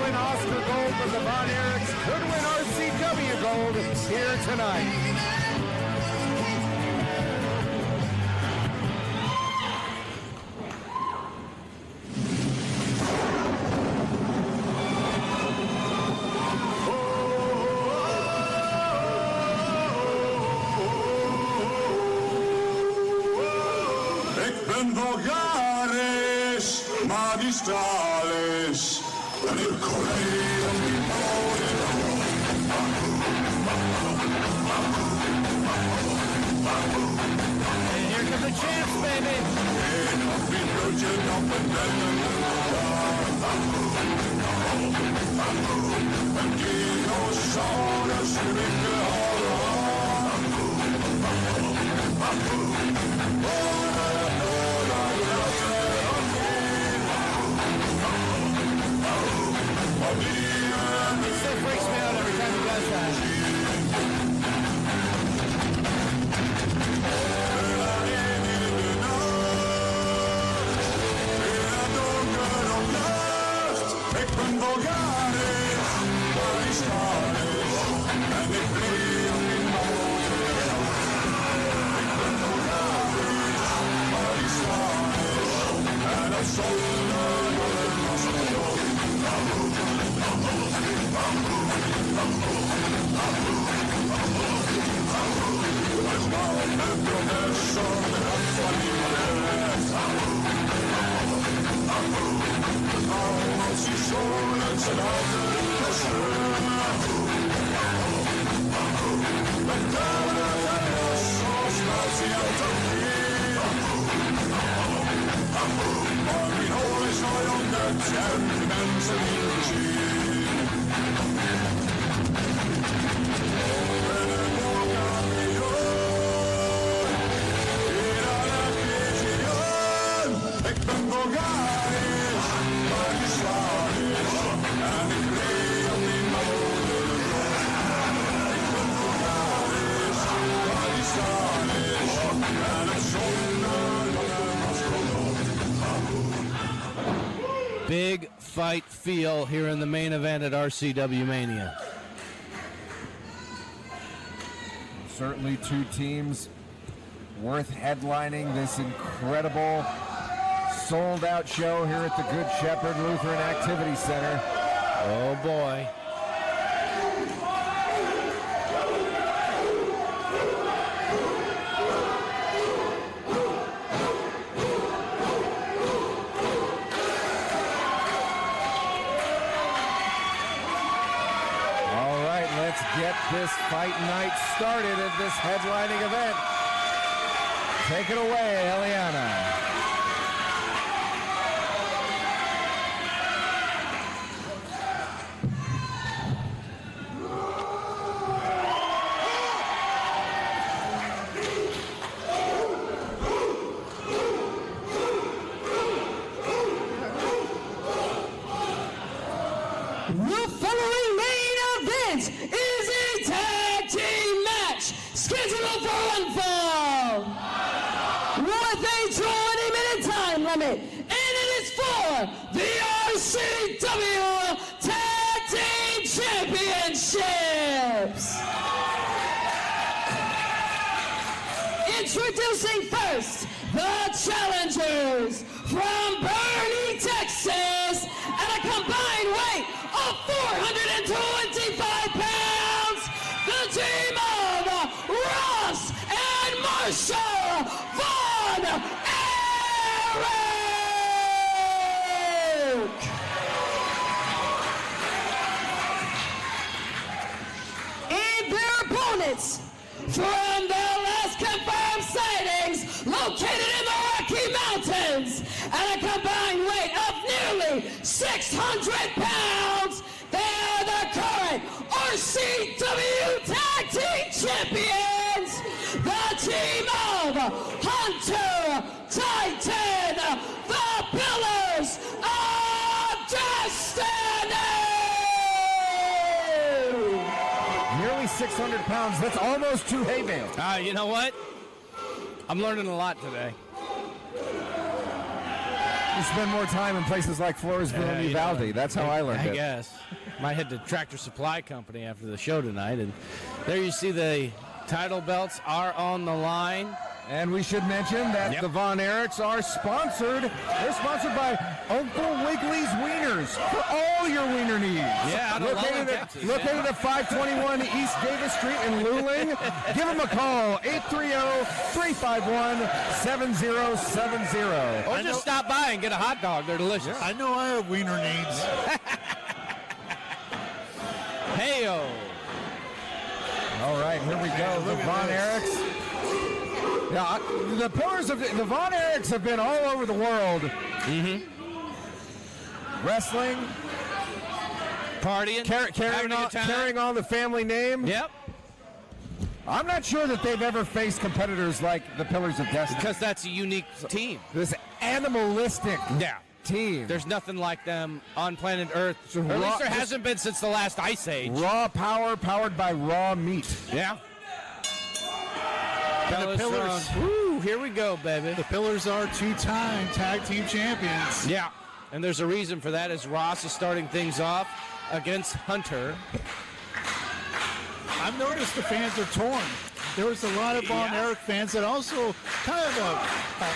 win Oscar gold, but the Von Erichs could win RCW gold here tonight. Vulgaris, magistralis, and il And here come the champs, baby. It still freaks me out every time he does that. Ik ben vulgaris, magistralis, en ik bleef in Ik ben vulgaris, magistralis, en dat zonder Big fight feel here in the main event at RCW Mania. Certainly two teams worth headlining this incredible sold-out show here at the Good Shepherd Lutheran Activity Center. Oh, boy. Let's get this fight night started at this headlining event. Take it away, Eliana. And it is for the RCW Tag Team Championships. Introducing first the challengers from Bernie, Texas, at a combined weight of 425 pounds, the team of Ross and Marshall Von Erichs. And their opponents from the last confirmed sightings located in the Rocky Mountains at a combined weight of nearly 600 pounds. They are the current RCW Tag Team Champions, the team of Hunter Titan, the Pillars of Destiny. Nearly 600 pounds. That's almost 2 hay bales. You know what? I'm learning a lot today. to spend more time in places like Floresville and Uvalde. That's how I learned it. I guess. Might head to Tractor Supply Company after the show tonight. And there you see the title belts are on the line. And we should mention that the Von Erichs are sponsored. They're sponsored by Uncle Wiggly's Wieners for all your wiener needs. Yeah, out of Lowland, Texas. Located at 521 East Davis Street in Luling. Give them a call, 830-351-7070. Or just stop by and get a hot dog. They're delicious. I know I have wiener needs. Hey-o. All right, here we go. The Von Erichs. Yeah, the pillars of the Von Erichs have been all over the world. Mm-hmm. Wrestling, partying, carrying on the family name. Yep. I'm not sure that they've ever faced competitors like the Pillars of Destiny. Because that's a unique team. This animalistic team. There's nothing like them on planet Earth. Or at least there hasn't been since the last Ice Age. Raw power, powered by raw meat. Yeah. And the Pillars. Woo, here we go, baby. The Pillars are two-time tag team champions. Yeah, and there's a reason for that as Ross is starting things off against Hunter. I've noticed the fans are torn. There was a lot of Von Erich fans that also kind of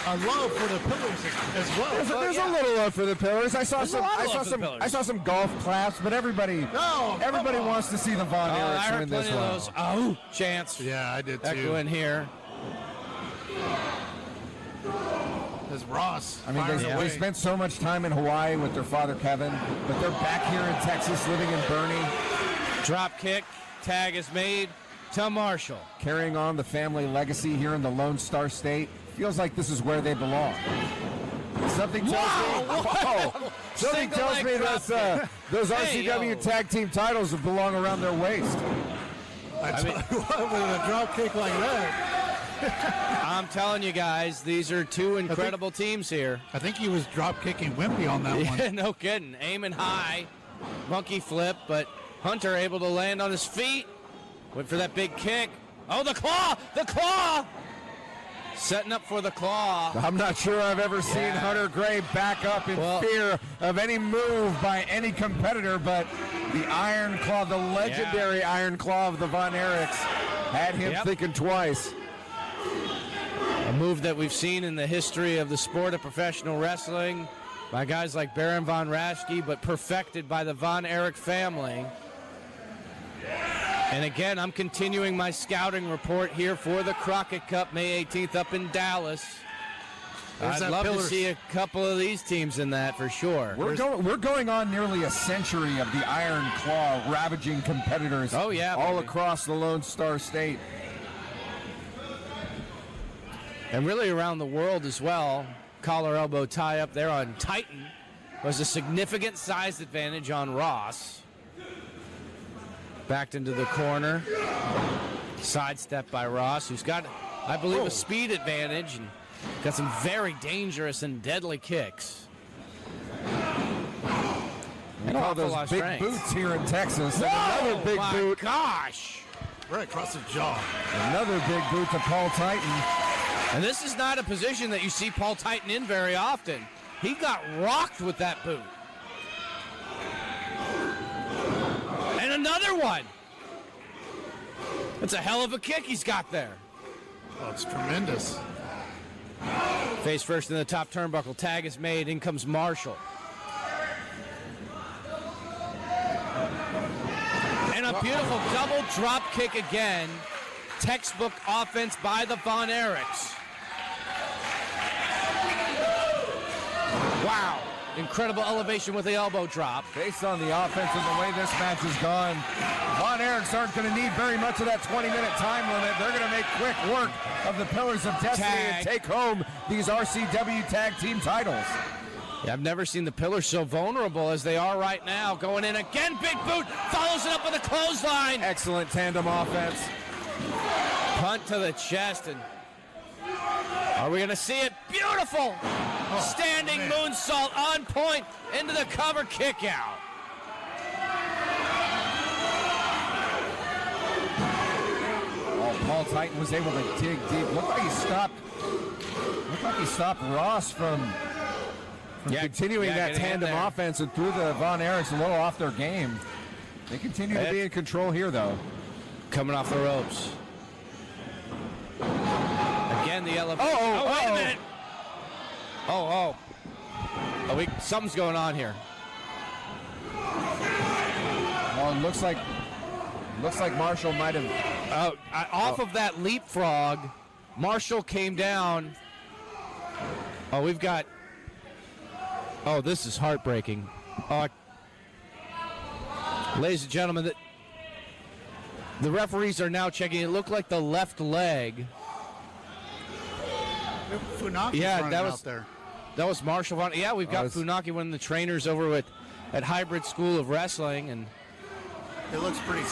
a love for the Pillars as well. There's a little love for the Pillars. I saw some golf claps, but everybody wants to see the Von Erichs win this one. Oh, chance. Yeah, I did too. Echo in here. There's Ross. I mean, they spent so much time in Hawaii with their father Kevin, but they're back here in Texas, living in Boerne. Drop kick. Tag is made to Marshall. Carrying on the family legacy here in the Lone Star State. Feels like this is where they belong. Something tells me those RCW tag team titles belong around their waist. I mean, with a drop kick like that. I'm telling you guys, these are two incredible teams here. I think he was drop kicking Wimpy on that one. No kidding. Aiming high. Monkey flip, but Hunter able to land on his feet. Went for that big kick. Oh, the claw! The claw! Setting up for the claw. I'm not sure I've ever seen Hunter Gray back up in fear of any move by any competitor, but the Iron Claw, the legendary Iron Claw of the Von Erichs, had him thinking twice. A move that we've seen in the history of the sport of professional wrestling by guys like Baron Von Raschke, but perfected by the Von Erich family. And again, I'm continuing my scouting report here for the Crockett Cup, May 18th up in Dallas. I'd love to see a couple of these teams in that for sure. We're going on nearly a century of the Iron Claw ravaging competitors all across the Lone Star State. And really around the world as well. Collar elbow tie up there on Titan was a significant size advantage on Ross. Backed into the corner. Sidestep by Ross, who's got, I believe, a speed advantage and got some very dangerous and deadly kicks. And all those big boots here in Texas. And another big boot. Gosh. Right across the jaw. Another big boot to Paul Titan. And this is not a position that you see Paul Titan in very often. He got rocked with that boot. And another one. That's a hell of a kick he's got there. Oh, it's tremendous. Face first in the top turnbuckle. Tag is made. In comes Marshall. And a beautiful double drop kick again. Textbook offense by the Von Erichs. Wow. Incredible elevation with the elbow drop. Based on the offense and the way this match has gone, Von Erichs aren't going to need very much of that 20-minute time limit. They're going to make quick work of the Pillars of Destiny and take home these RCW tag team titles. Yeah, I've never seen the Pillars so vulnerable as they are right now. Going in again, big boot, follows it up with a clothesline. Excellent tandem offense. Punt to the chest, and are we going to see it? Beautiful! Standing moonsault on point into the cover kick out. Paul Titan was able to dig deep. Looked like he stopped Ross from continuing that tandem offense and threw the Von Erichs a little off their game. They continue to be in control here, though. Coming off the ropes. Again, the elevation. Wait a minute. Something's going on here. Well, it looks like Marshall might have. Off of that leapfrog, Marshall came down. We've got. This is heartbreaking. Ladies and gentlemen, the referees are now checking. It looked like the left leg. Funaki out there. That was Marshall Von. Yeah, we've got Funaki, one of the trainers over at Hybrid School of Wrestling, and it looks pretty.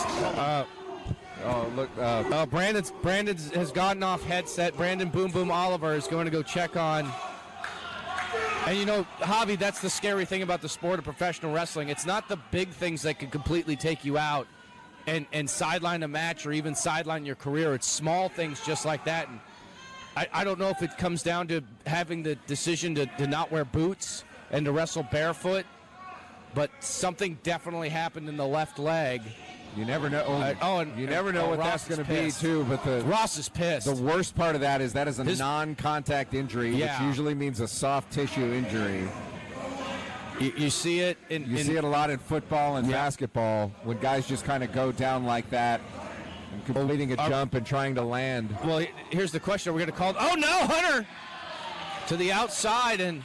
Brandon has gotten off headset. Brandon Boom Boom Oliver is going to go check on. And you know, Javi, that's the scary thing about the sport of professional wrestling. It's not the big things that can completely take you out and sideline a match or even sideline your career. It's small things just like that. And I don't know if it comes down to having the decision to not wear boots and to wrestle barefoot, but something definitely happened in the left leg. You never know. You never know what Ross that's going to be, too. But Ross is pissed. The worst part of that is a non-contact injury, which usually means a soft tissue injury. You see it. You see it a lot in football and basketball when guys just kind of go down like that and completing a jump and trying to land. Well, here's the question: are we going to call? Oh no, Hunter to the outside, and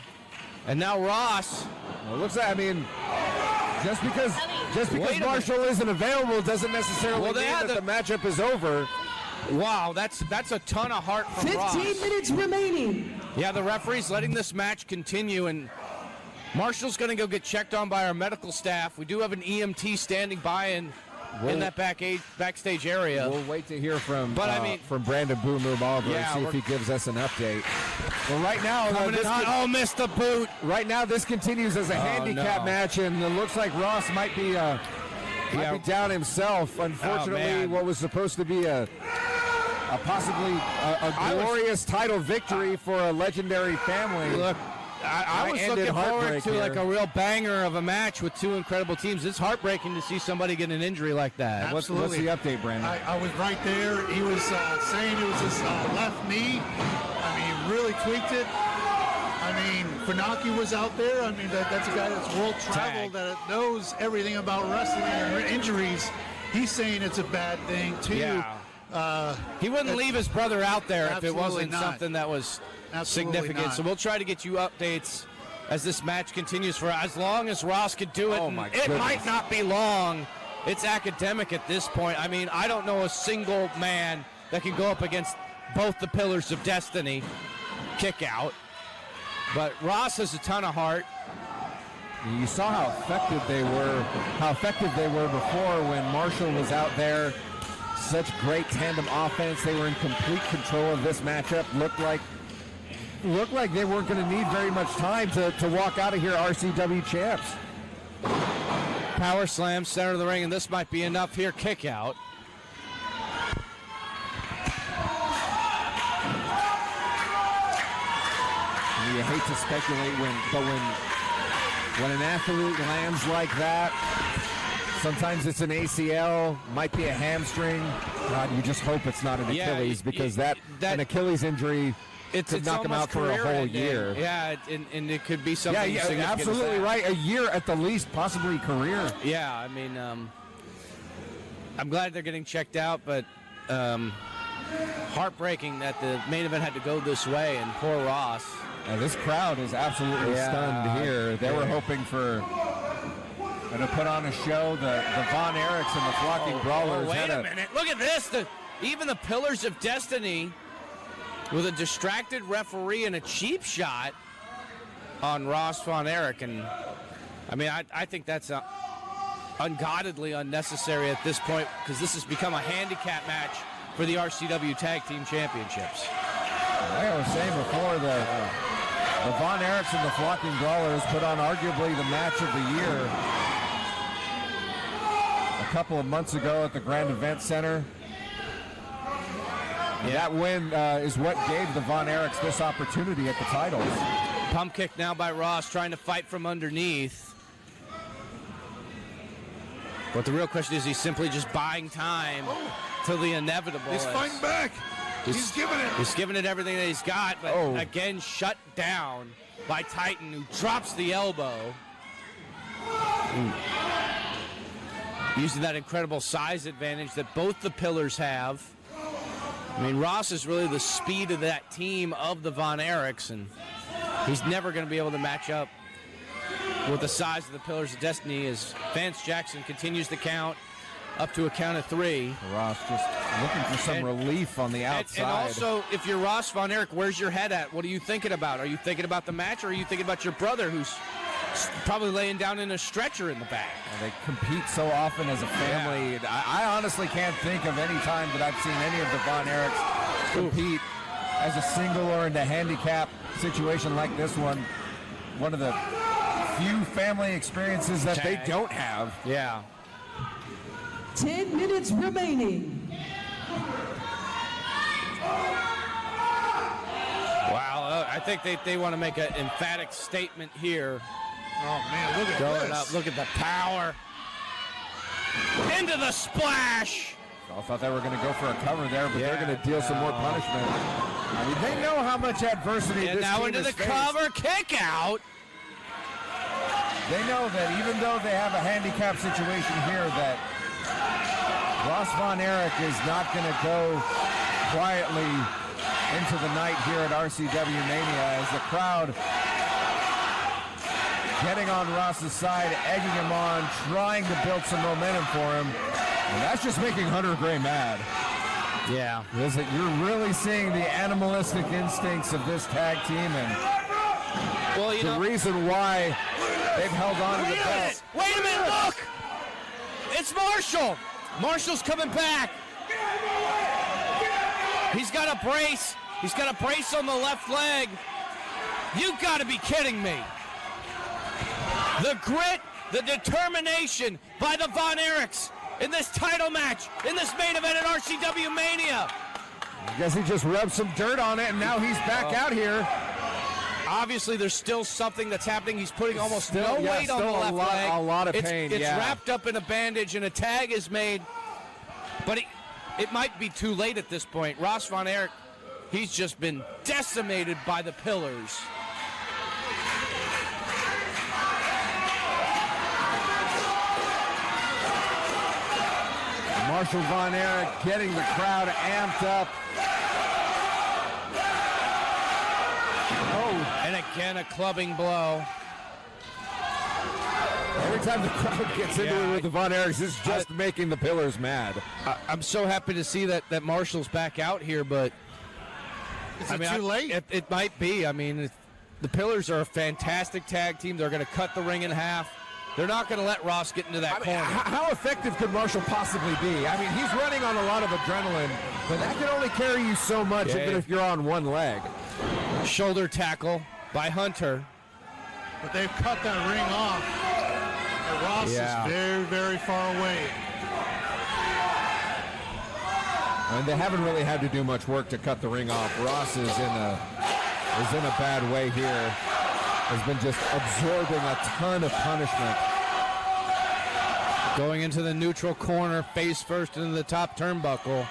now Ross. Well, it looks like just because Marshall isn't available doesn't necessarily mean that the matchup is over. Wow, that's a ton of heart from 15 Ross. minutes remaining. Yeah, the referee's letting this match continue, and Marshall's going to go get checked on by our medical staff. We do have an EMT standing by in that backstage area. We'll wait to hear from Brandon Boom Boom Oliver and see if he gives us an update. Well, right now, missed the boot. Right now, this continues as a handicap match, and it looks like Ross might be down himself. Unfortunately, what was supposed to be possibly a glorious title victory for a legendary family. Look, I was looking forward to like a real banger of a match with two incredible teams. It's heartbreaking to see somebody get an injury like that. Absolutely. What's the update, Brandon? I was right there. He was saying it was his left knee. He really tweaked it. Funaki was out there. That's a guy that's world traveled, that knows everything about wrestling and injuries. He's saying it's a bad thing, too. Yeah. He wouldn't leave his brother out there if it wasn't something that was significant. Not. So we'll try to get you updates as this match continues for as long as Ross could do it. It might not be long. It's academic at this point. I don't know a single man that can go up against both the Pillars of Destiny. Kick out. But Ross has a ton of heart. You saw how effective they were before when Marshall was out there. Such great tandem offense. They were in complete control of this matchup. Looked like they weren't going to need very much time to walk out of here RCW champs. Power slam, center of the ring, and this might be enough here. Kick out. You hate to speculate when an athlete lands like that, sometimes it's an ACL, might be a hamstring. God, you just hope it's not an Achilles, because an Achilles injury could knock him out for a whole year. Yeah, and it could be something. Yeah, absolutely right. A year at the least, possibly career. Yeah, I'm glad they're getting checked out, but heartbreaking that the main event had to go this way, and poor Ross. This crowd is absolutely stunned here. They were hoping for to put on a show. The Von Erichs and the Flocking Brawlers. Wait a minute. Look at this. Even the Pillars of Destiny with a distracted referee and a cheap shot on Ross Von Erich. And I think that's ungodly unnecessary at this point, because this has become a handicap match for the RCW Tag Team Championships. Like I was saying before, the Von Erichs and the Flocking Brawlers put on arguably the match of the year a couple of months ago at the Grand Event Center. That win is what gave the Von Erichs this opportunity at the titles. Pump kick now by Ross, trying to fight from underneath. But the real question is, he's simply just buying time till the inevitable. He's fighting back. He's giving it. He's giving it everything that he's got, but again shut down by Titan, who drops the elbow. Using that incredible size advantage that both the Pillars have. I mean, Ross is really the speed of that team of the Von Erichs, and he's never going to be able to match up with the size of the Pillars of Destiny as Vance Jackson continues the count up to a count of 3. Ross just looking for some relief on the outside. And also, if you're Ross Von Erich, where's your head at? What are you thinking about? Are you thinking about the match, or are you thinking about your brother who's probably laying down in a stretcher in the back? They compete so often as a family. Yeah. I honestly can't think of any time that I've seen any of the Von Erichs compete as a single or in a handicap situation like this one. One of the few family experiences that they don't have. Yeah. 10 minutes remaining. Wow, I think they want to make an emphatic statement here. Oh, man, look at Going this. up, look at the power. Into the splash. I thought they were going to go for a cover there, but they're going to deal some more punishment. I mean, they know how much adversity this now team into has the faced. cover, kick out. They know that even though they have a handicap situation here, that Ross Von Erich is not going to go quietly into the night here at RCW Mania, as the crowd getting on Ross's side, egging him on, trying to build some momentum for him. And that's just making Hunter Gray mad. Yeah. Is that you're really seeing the animalistic instincts of this tag team, and Well, you know, reason why they've held on to the belt. Wait a minute, look! It's Marshall. Marshall's coming back. He's got a brace. He's got a brace on the left leg. You've got to be kidding me. The grit, the determination by the Von Erichs in this title match, in this main event at RCW Mania. I guess he just rubbed some dirt on it, and now he's back out here. Obviously, there's still something that's happening. He's putting almost no weight on the left leg. A lot of pain, It's wrapped up in a bandage, and a tag is made. But it might be too late at this point. Ross Von Erich, he's just been decimated by the Pillars. Marshall Von Erich getting the crowd amped up. And again, a clubbing blow. Every time the crowd gets into it with the Von Erichs, it's just making the Pillars mad. I'm so happy to see that Marshall's back out here, but Is it too late? It might be. I mean, the Pillars are a fantastic tag team. They're going to cut the ring in half. They're not going to let Ross get into that corner. How effective could Marshall possibly be? I mean, he's running on a lot of adrenaline, but that can only carry you so much, even if you're on one leg. Shoulder tackle by Hunter. But they've cut that ring off. And Ross is very, very far away. And they haven't really had to do much work to cut the ring off. Ross is in a bad way here. Has been just absorbing a ton of punishment. Going into the neutral corner, face first into the top turnbuckle.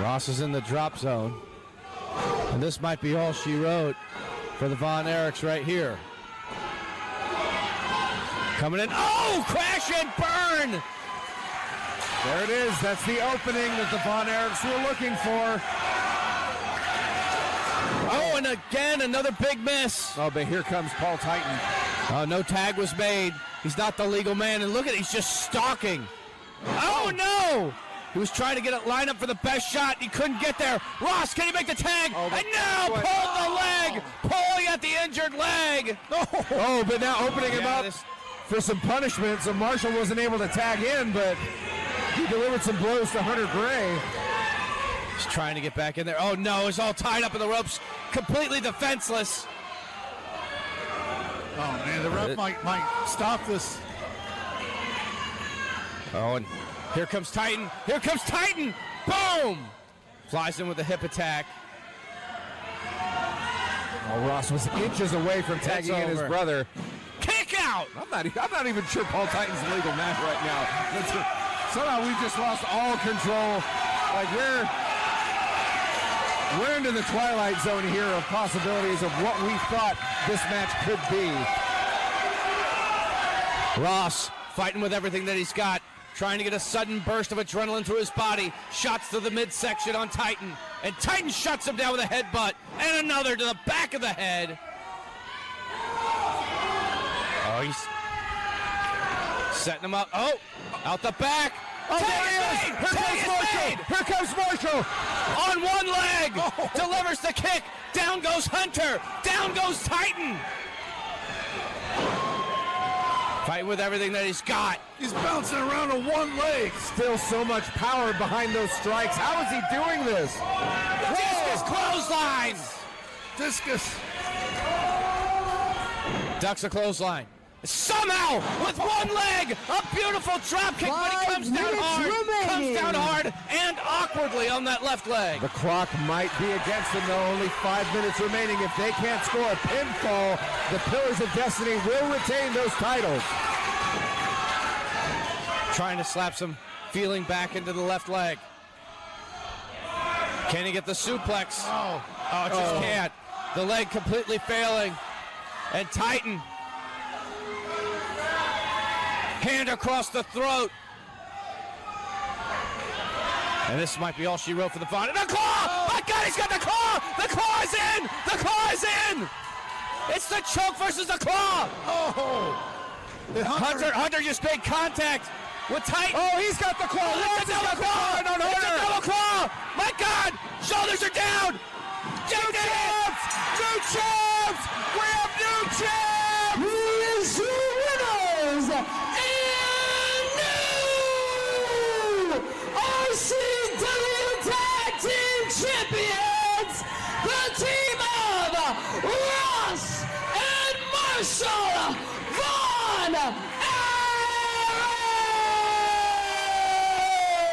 Ross is in the drop zone. And this might be all she wrote for the Von Erichs right here. Coming in. Oh, crash and burn! There it is. That's the opening that the Von Erichs were looking for. Oh, and again, another big miss. Oh, but here comes Paul Titan. Oh, no tag was made. He's not the legal man. And look at it, he's just stalking. Oh, no! He was trying to get it lined up for the best shot. He couldn't get there. Ross, can he make the tag? And now pulled the leg. Pulling at the injured leg. Oh, but now opening him up for some punishment. So Marshall wasn't able to tag in, but he delivered some blows to Hunter Gray. He's trying to get back in there. Oh, no, he's all tied up in the ropes. Completely defenseless. Oh, man, the ref might stop this. Oh, and here comes Titan. Here comes Titan. Boom! Flies in with a hip attack. Oh, Ross was inches away from tagging in his over. brother. Kick out! I'm not even sure Paul Titan's a legal match right now. Somehow we just lost all control. Like we're into the twilight zone here of possibilities of what we thought this match could be. Ross fighting with everything that he's got, trying to get a sudden burst of adrenaline through his body. Shots to the midsection on Titan, and Titan shuts him down with a headbutt, and another to the back of the head. Oh, he's setting him up. Oh, out the back. Oh, there he is! Here comes Marshall! On one leg! Delivers the kick! Down goes Hunter! Down goes Titan! Fighting with everything that he's got. He's bouncing around on one leg. Still so much power behind those strikes. How is he doing this? Discus clothesline! Discus. Ducks a clothesline. Somehow, with one leg, a beautiful drop kick, but he comes down hard and awkwardly on that left leg. The clock might be against them, though. Only 5 minutes remaining. If they can't score a pinfall, the Pillars of Destiny will retain those titles. Trying to slap some feeling back into the left leg. Can he get the suplex? Oh, just can't. The leg completely failing. And Titan. Hand across the throat. And this might be all she wrote for the fight. The claw! Oh my God, he's got the claw! The claw is in! The claw is in! It's the choke versus the claw! Oh! Hunter just made contact with Titan. Oh, he's got the claw! It's a double claw! It's a double claw! My God! Shoulders are down! New champs! New champs! We have new champs! Here's your winners and new RCW Tag Team Champions, the team of Ross and Marshall Von Erich!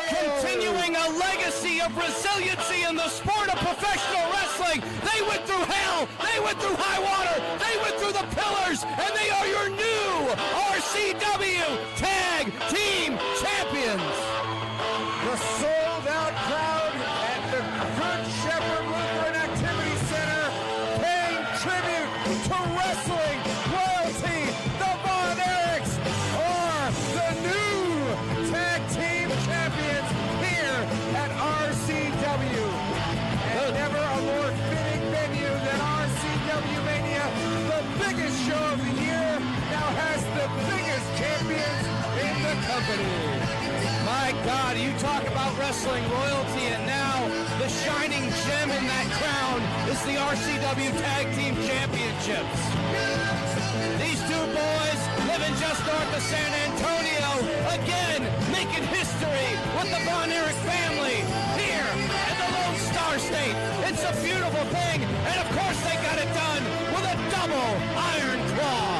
Continuing a legacy of resiliency in the sport of professional wrestling. They went through hell, they went through high water, they went through the pillars, and they are your new RCW Tag Team Champions. The sold-out crowd at the Good Shepherd Lutheran Activity Center paying tribute to wrestling royalty. The Von Erichs are the new tag team champions here at RCW. And never a more fitting venue than RCW Mania. The biggest show of the year now has the biggest champions in the company. My God, you talk about wrestling royalty, and now the shining gem in that crown is the RCW Tag Team Championships. These two boys living just north of San Antonio, again making history with the Von Erich family here in the Lone Star State. It's a beautiful thing, and of course they got it done with a double Iron Claw.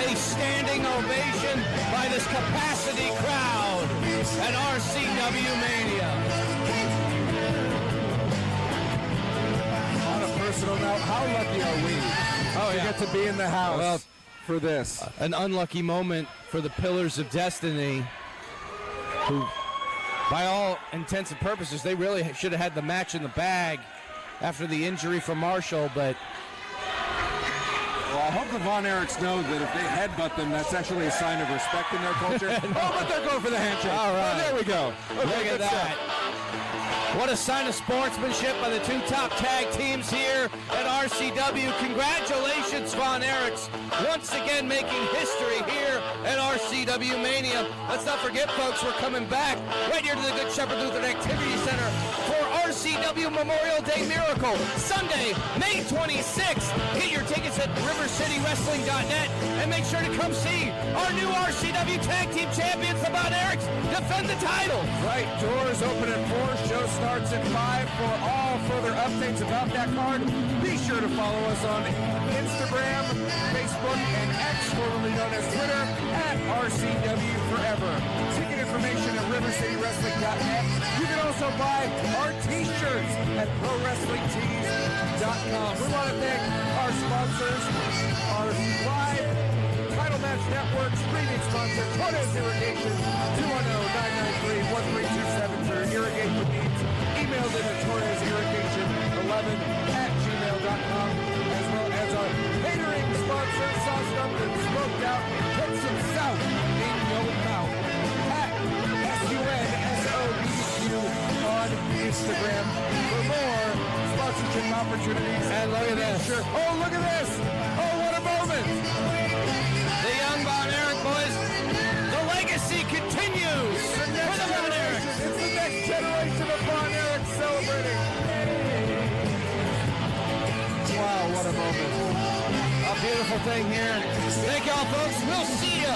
A standing ovation by this capacity crowd at RCW Mania. On a personal note, how lucky are we to get to be in the house for this? An unlucky moment for the Pillars of Destiny, who, by all intents and purposes, they really should have had the match in the bag after the injury from Marshall, but Well, I hope the Von Erichs know that if they headbutt them, that's actually a sign of respect in their culture. But they're going for the handshake. All right. Oh, there we go. Okay, look at good that. stuff. What a sign of sportsmanship by the two top tag teams here at RCW. Congratulations, Von Erichs, once again making history here at RCW Mania. Let's not forget, folks, we're coming back right here to the Good Shepherd Lutheran Activity Center for RCW Memorial Day Miracle, Sunday, May 26th. Get your tickets at rivercitywrestling.net and make sure to come see our new RCW Tag Team Champions, the Von Erichs, defend the title. Right, doors open at 4, show starts at 5. For all further updates about that card, be sure to follow us on Instagram, Facebook, and X, formerly known as Twitter, at RCW forever. Ticket information at rivercitywrestling.net. You can also buy our t-shirts at prowrestlingtees.com. We want to thank our sponsors, our live Title Match Network streaming sponsor, Torres Irrigation, 210-993-1327 for irrigation needs. Email them at torresirrigation11@gmail.com, as well as our catering sponsor, Sauced Up and Smoked Out, put some south in your mouth at SUNSOBQ on Instagram for more sponsorship opportunities. And look at this. Oh, look at this. Oh, what a moment. The young Von Erich boys, the legacy continues for the Von Erichs. It's the next generation of Von Erich celebrating. Wow, what a moment. A beautiful thing here. Thank y'all, folks. We'll see you